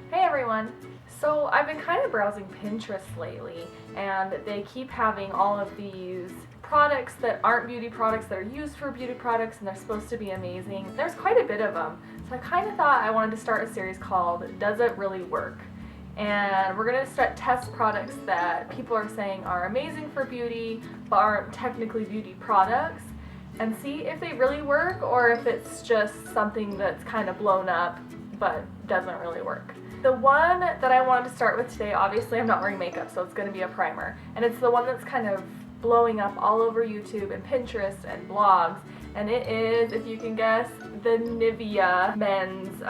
Hey everyone! So I've been kind of browsing Pinterest lately, and they keep having all of these products that aren't beauty products that are used for beauty products, and they're supposed to be amazing. There's quite a bit of them, so I kind of thought I wanted to start a series called Does It Really Work? And we're going to start test products that people are saying are amazing for beauty but aren't technically beauty products, and see if they really work or if it's just something that's kind of blown up but doesn't really work. The one that I wanted to start with today, obviously I'm not wearing makeup, so it's going to be a primer, and it's the one that's kind of blowing up all over YouTube and Pinterest and blogs, and it is, if you can guess, the Nivea men's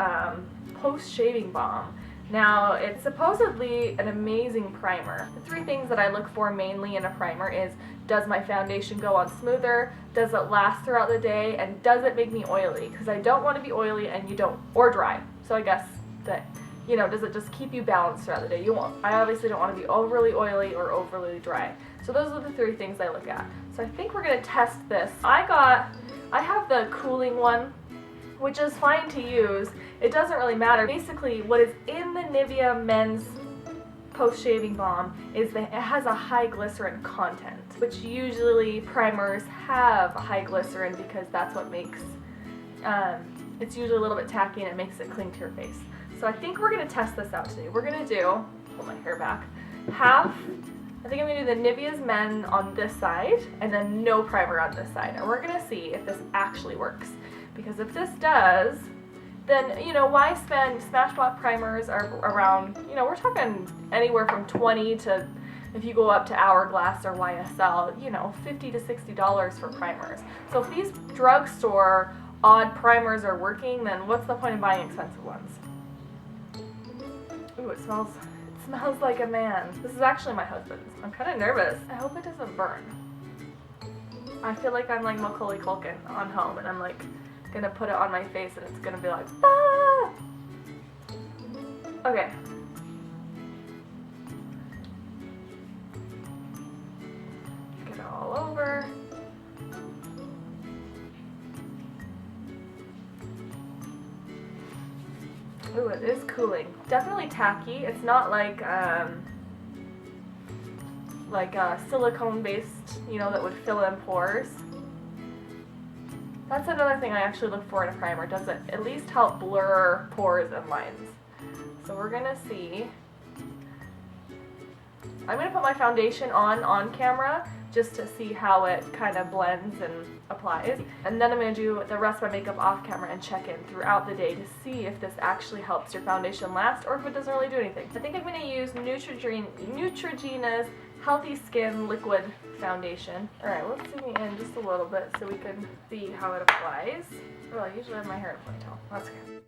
post-shaving balm. Now, it's supposedly an amazing primer. The three things that I look for mainly in a primer is, does my foundation go on smoother, does it last throughout the day, and does it make me oily? Because I don't want to be oily and or dry. So I guess that, does it just keep you balanced throughout the day? I obviously don't want to be overly oily or overly dry. So those are the three things I look at. So I think we're going to test this. I have the cooling one, which is fine to use. It doesn't really matter. Basically, what is in the Nivea men's post-shaving balm is that it has a high glycerin content, which usually primers have high glycerin because that's what makes, it's usually a little bit tacky and it makes it cling to your face. So I think we're going to test this out today. We're going to do, pull my hair back, I think I'm going to do the Nivea's Men on this side and then no primer on this side. And we're going to see if this actually works. Because if this does, then, why spend, Smashbox primers are around, we're talking anywhere from 20 to, if you go up to Hourglass or YSL, $50 to $60 for primers. So if these drugstore odd primers are working, then what's the point of buying expensive ones? Ooh, it smells like a man. This is actually my husband's. I'm kind of nervous. I hope it doesn't burn. I feel like I'm like Macaulay Culkin on Home, and I'm like gonna put it on my face and it's gonna be like, ah! Okay. Get it all over. Ooh, it is cooling. Definitely tacky. It's not like silicone-based, that would fill in pores. That's another thing I actually look for in a primer. Does it at least help blur pores and lines? So we're gonna see. I'm gonna put my foundation on camera just to see how it kind of blends and applies. And then I'm gonna do the rest of my makeup off camera and check in throughout the day to see if this actually helps your foundation last or if it doesn't really do anything. I think I'm gonna use Neutrogena's Healthy Skin Liquid Foundation. Alright, let's zoom in just a little bit so we can see how it applies. Oh, I usually have my hair in a ponytail. That's okay.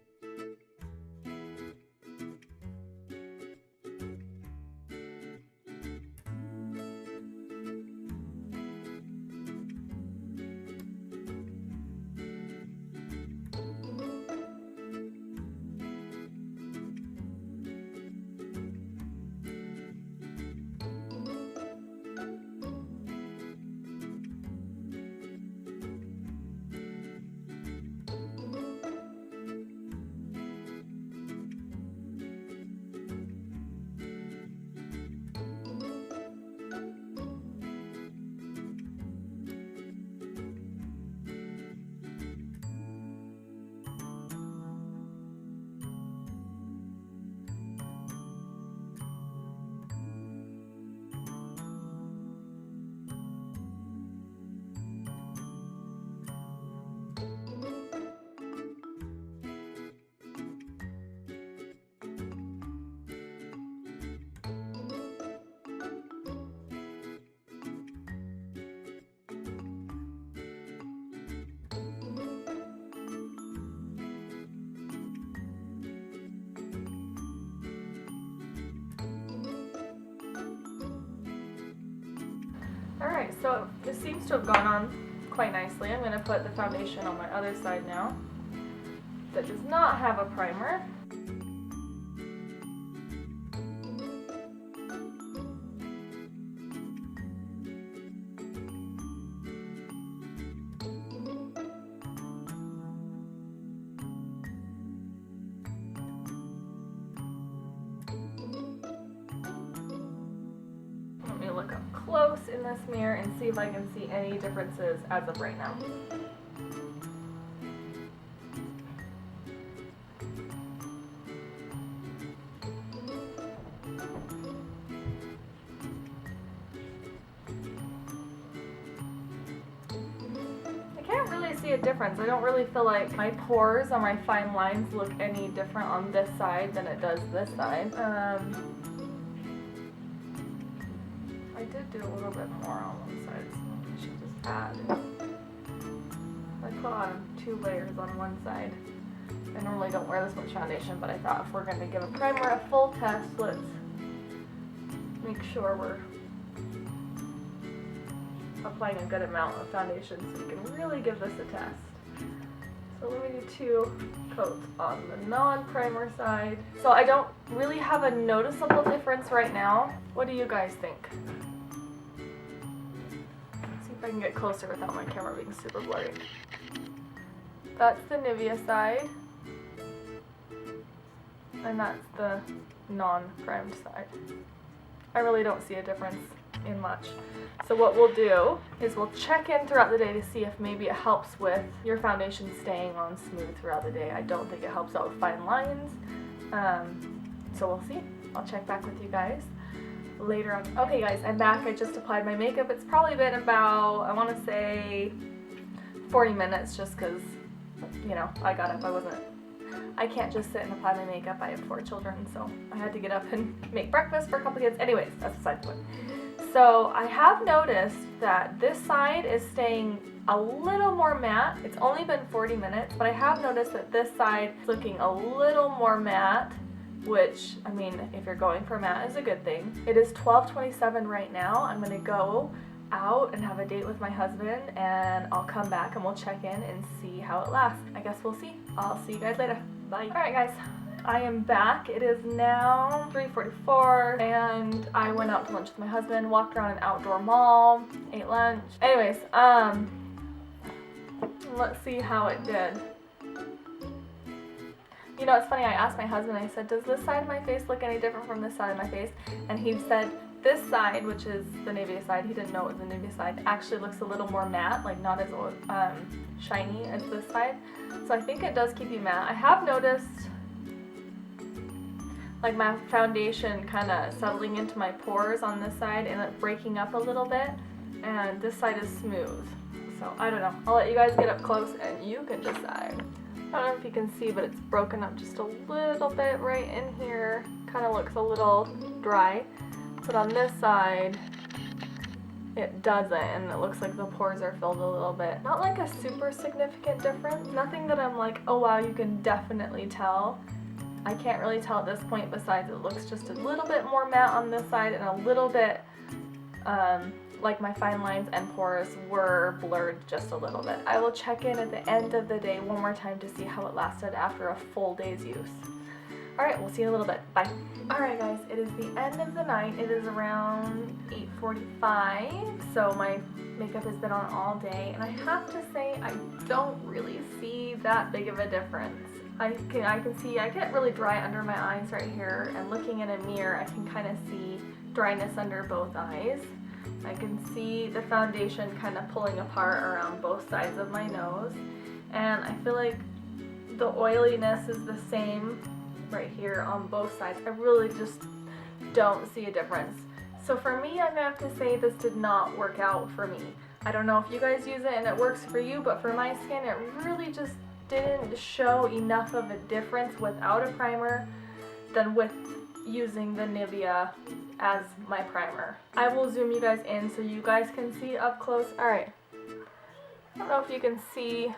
Alright, so this seems to have gone on quite nicely. I'm going to put the foundation on my other side now that does not have a primer. in this mirror and see if I can see any differences as of right now. See a difference. I don't really feel like my pores or my fine lines look any different on this side than it does this side. I did do a little bit more on one side, so I should just add. I put on 2 layers on one side. I normally don't wear this much foundation, but I thought if we're going to give a primer a full test, let's make sure we're applying a good amount of foundation so we can really give this a test. So let me do 2 coats on the non-primer side. So I don't really have a noticeable difference right now. What do you guys think? Let's see if I can get closer without my camera being super blurry. That's the Nivea side. And that's the non-primed side. I really don't see a difference in much. So what we'll do is we'll check in throughout the day to see if maybe it helps with your foundation staying on smooth throughout the day. I don't think it helps out with fine lines. So we'll see. I'll check back with you guys later on. Okay guys, I'm back. I just applied my makeup. It's probably been about, I want to say 40 minutes just because, you know, I got up. I can't just sit and apply my makeup. I have 4 children, so I had to get up and make breakfast for a couple kids. Anyways, that's beside the point. So I have noticed that this side is staying a little more matte. It's only been 40 minutes, but I have noticed that this side is looking a little more matte, which, I mean, if you're going for matte is a good thing. It is 12:27 right now. I'm gonna go out and have a date with my husband, and I'll come back and we'll check in and see how it lasts. I guess we'll see. I'll see you guys later. Bye. Alright guys, I am back. It is now 3:44 and I went out to lunch with my husband, walked around an outdoor mall, ate lunch. Anyways, let's see how it did. You know, it's funny, I asked my husband, I said, does this side of my face look any different from this side of my face? And he said, this side, which is the Nivea side, he didn't know it was the Nivea side, actually looks a little more matte, like not as shiny as this side. So I think it does keep you matte. I have noticed like my foundation kind of settling into my pores on this side and it breaking up a little bit, and this side is smooth. So I don't know. I'll let you guys get up close and you can decide. I don't know if you can see, but it's broken up just a little bit right in here. Kind of looks a little dry. But on this side, it doesn't, and it looks like the pores are filled a little bit. Not like a super significant difference. Nothing that I'm like, oh wow, you can definitely tell. I can't really tell at this point, besides it looks just a little bit more matte on this side and a little bit like my fine lines and pores were blurred just a little bit. I will check in at the end of the day one more time to see how it lasted after a full day's use. Alright, we'll see you in a little bit. Bye. Alright guys, it is the end of the night. It is around 8:45, so my makeup has been on all day, and I have to say I don't really see that big of a difference. I can see, I get really dry under my eyes right here, and looking in a mirror I can kind of see dryness under both eyes. I can see the foundation kind of pulling apart around both sides of my nose, and I feel like the oiliness is the same right here on both sides. I really just don't see a difference. So for me, I'm gonna have to say this did not work out for me. I don't know if you guys use it and it works for you, but for my skin it really just didn't show enough of a difference without a primer than with using the Nivea as my primer. I will zoom you guys in so you guys can see up close. Alright, I don't know if you can see,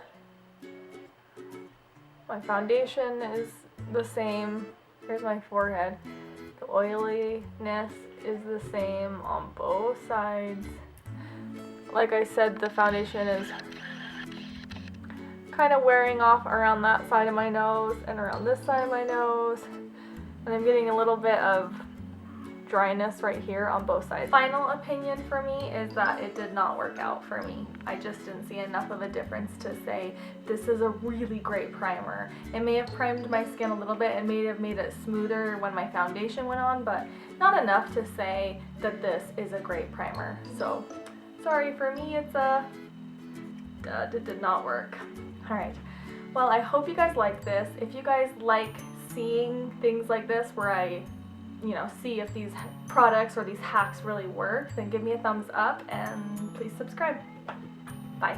my foundation is the same. Here's my forehead. The oiliness is the same on both sides. Like I said, the foundation is kind of wearing off around that side of my nose and around this side of my nose. And I'm getting a little bit of dryness right here on both sides. Final opinion for me is that it did not work out for me. I just didn't see enough of a difference to say this is a really great primer. It may have primed my skin a little bit and may have made it smoother when my foundation went on, but not enough to say that this is a great primer. So sorry, for me it did not work. Alright, well, I hope you guys like this. If you guys like seeing things like this where I, you know, see if these products or these hacks really work, then give me a thumbs up and please subscribe. Bye.